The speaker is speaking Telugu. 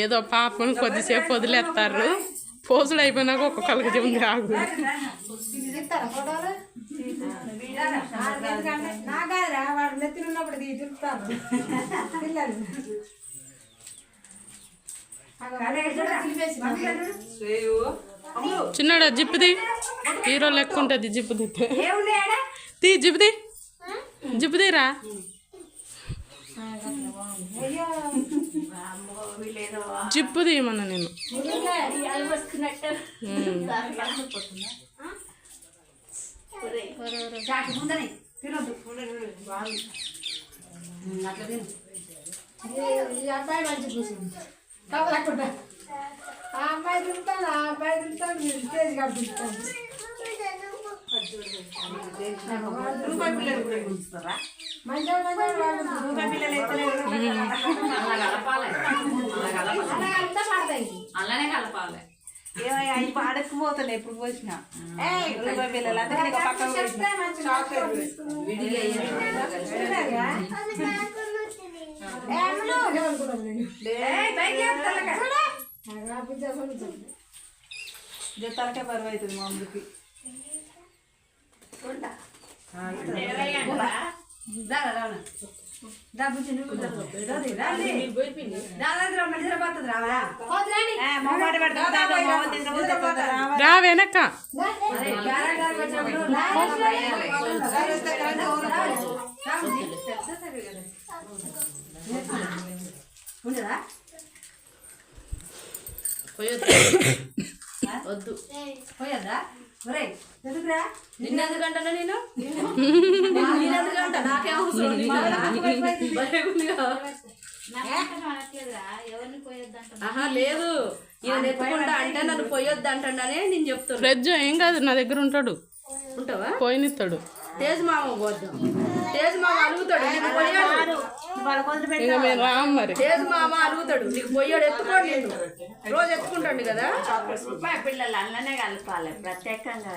ఏదో పాపను కొద్దిసేపు వదిలేస్తారు. పోజులు అయిపోయినాక ఒక్కొక్కరికి చెంది ఆగు. వాడు నెత్తిన ఉన్నప్పుడు తిరుగుతాను పిల్లలు. చిన్నడా జిప్పుది హీరో లెక్క ఉంటుంది. జిప్పుది తీ జిప్పుది జిప్పుదిరా. జిప్పుది మన నేను అబ్బాయి మంచి కూర్చుంది కాకుండా ఆ అమ్మాయి తింటాను ఆ అబ్బాయి తింటాను స్టేజ్ కడుతుంటాను. అలానే కలపాలి. అవి పాడకపోతున్నాయి ఎప్పుడు పోసినా రూపాయి పిల్లలు. అందుకని పక్కన జతాలకే బరువు అవుతుంది మా అమ్మకి. రా వెనక్క. వద్దు పోయద్దా నిన్నెందుకంటానా నేను నిన్నెందుకంటా నాకే అవసరం. లేదు ఈయన ఎత్తుకుంటా అంటే నన్ను పోయొద్దు అంటానే నేను చెప్తాను. ఫ్రెజ్ ఏం కాదు నా దగ్గర ఉంటాడు. ఉంటావా? పోయినిస్తాడు. తేజ్ మామ పోద్దాం. తేజ్ మామ అలుగుతాడు నీకు పోయాడు. తేజ్ మామ అలుగుతాడు నీకు పోయాడు. ఎత్తుకోండి నేను రోజు ఎత్తుకుంటాడు కదా. పిల్లలు అల్లనే కలపాలి ప్రత్యేకంగా.